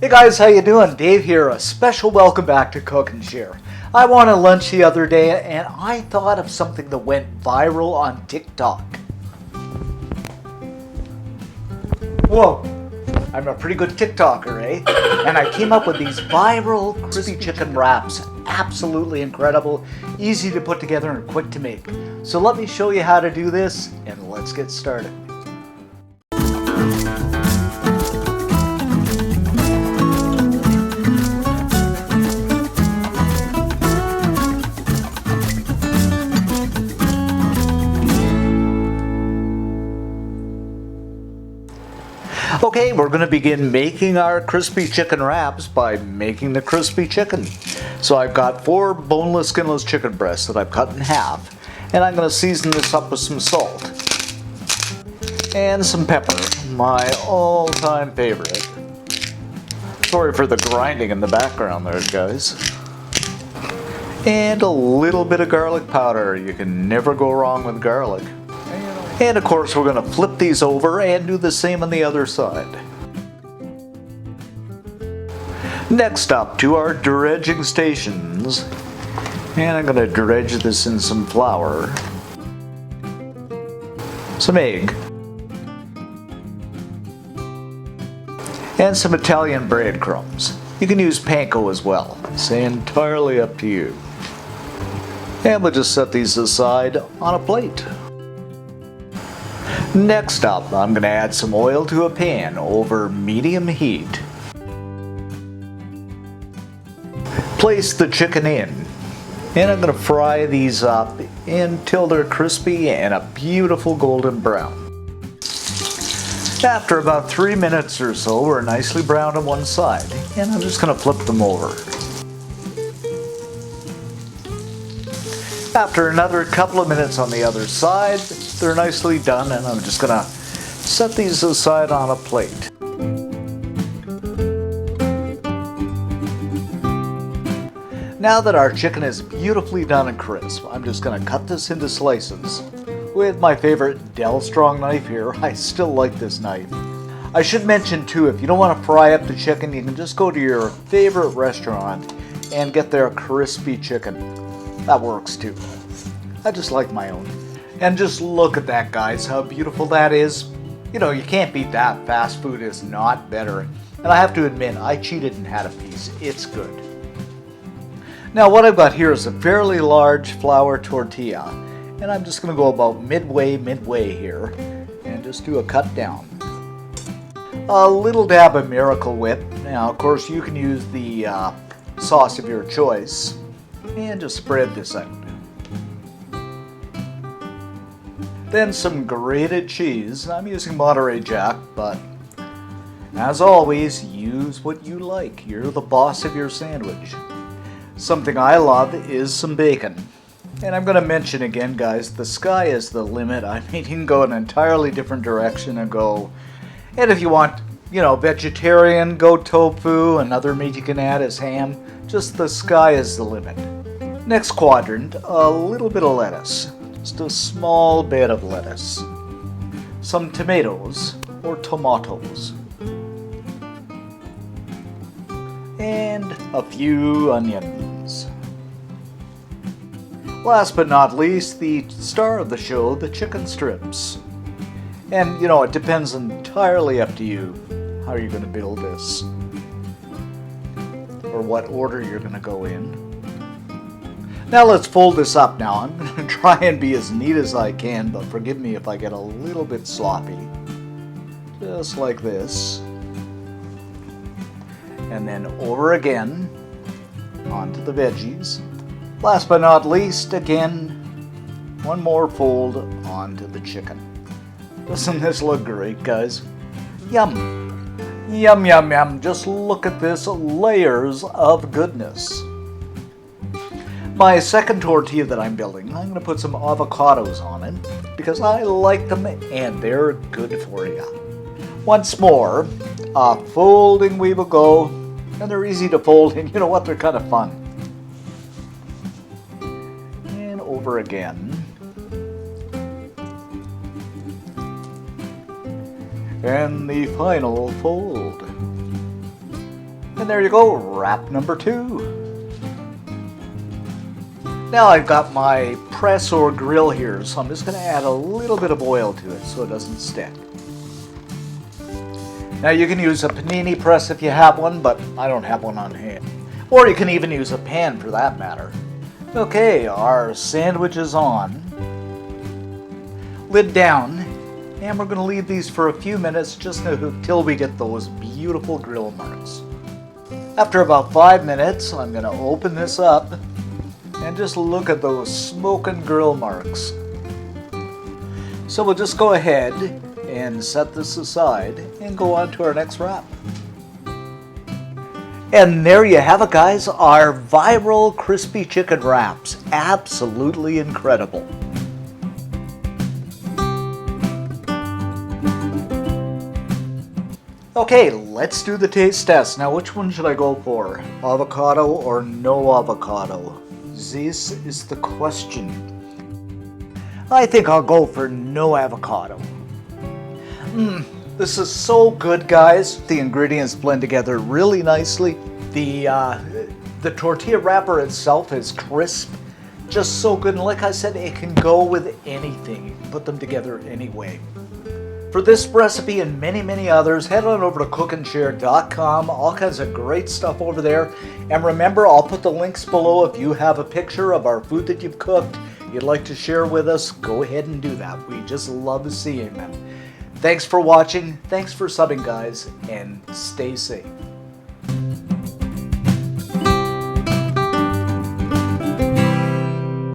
Hey guys, how you doing? Dave here. A special welcome back to Cook and Share. I went to lunch the other day and I thought of something that went viral on TikTok. Whoa, I'm a pretty good TikToker, eh? And I came up with these viral crispy chicken wraps. Absolutely incredible, easy to put together and quick to make. So let me show you how to do this and let's get started. Okay, we're going to begin making our crispy chicken wraps by making the crispy chicken. So I've got 4 boneless, skinless chicken breasts that I've cut in half. And I'm going to season this up with some salt. And some pepper, my all-time favorite. Sorry for the grinding in the background there, guys. And a little bit of garlic powder. You can never go wrong with garlic. And of course we're going to flip these over and do the same on the other side. Next up to our dredging stations. And I'm going to dredge this in some flour, some egg, and some Italian breadcrumbs. You can use panko as well. It's entirely up to you. And we'll just set these aside on a plate. Next up, I'm going to add some oil to a pan over medium heat. Place the chicken in, and I'm going to fry these up until they're crispy and a beautiful golden brown. After about 3 minutes or so, we're nicely browned on one side, and I'm just going to flip them over. After another couple of minutes on the other side, they're nicely done, and I'm just going to set these aside on a plate. Now that our chicken is beautifully done and crisp, I'm just going to cut this into slices. With my favorite Del Strong knife here, I still like this knife. I should mention too, if you don't want to fry up the chicken, you can just go to your favorite restaurant and get their crispy chicken. That works too. I just like my own. And just look at that, guys, how beautiful that is. You know, you can't beat that. Fast food is not better. And I have to admit, I cheated and had a piece. It's good. Now what I've got here is a fairly large flour tortilla. And I'm just going to go about midway here and just do a cut down. A little dab of Miracle Whip. Now, of course, you can use the sauce of your choice. And just spread this out. Then some grated cheese. I'm using Monterey Jack, but as always, use what you like. You're the boss of your sandwich. Something I love is some bacon. And I'm going to mention again, guys, the sky is the limit. I mean, you can go an entirely different direction and go. And if you want, you know, vegetarian, go tofu. Another meat you can add is ham. Just the sky is the limit. Next quadrant, a little bit of lettuce. Just a small bit of lettuce. Some tomatoes or tomatoes. And a few onions. Last but not least, the star of the show, the chicken strips. And, you know, it depends entirely up to you how you're going to build this. Or what order you're going to go in. Now let's fold this up now. I'm going to try and be as neat as I can, but forgive me if I get a little bit sloppy. Just like this. And then over again, onto the veggies. Last but not least, again, one more fold onto the chicken. Doesn't this look great, guys? Yum! Yum, yum, yum. Just look at this, layers of goodness. My second tortilla that I'm building, I'm going to put some avocados on it because I like them and they're good for you. Once more, folding we will go, and they're easy to fold, and you know what, they're kind of fun. And over again. And the final fold. And there you go, wrap number 2. Now I've got my press or grill here, so I'm just going to add a little bit of oil to it so it doesn't stick. Now you can use a panini press if you have one, but I don't have one on hand. Or you can even use a pan for that matter. Okay, our sandwich is on. Lid down. And we're going to leave these for a few minutes just until we get those beautiful grill marks. After about 5 minutes, I'm going to open this up and just look at those smoking grill marks. So we'll just go ahead and set this aside and go on to our next wrap. And there you have it, guys, our viral crispy chicken wraps. Absolutely incredible. Okay, let's do the taste test. Now, which one should I go for? Avocado or no avocado? This is the question. I think I'll go for no avocado. This is so good, guys. The ingredients blend together really nicely. The tortilla wrapper itself is crisp, just so good. And like I said, it can go with anything. You can put them together anyway. For this recipe and many, many others, head on over to cookandshare.com. All kinds of great stuff over there. And remember, I'll put the links below. If you have a picture of our food that you've cooked you'd like to share with us, go ahead and do that. We just love seeing them. Thanks for watching. Thanks for subbing, guys, and stay safe.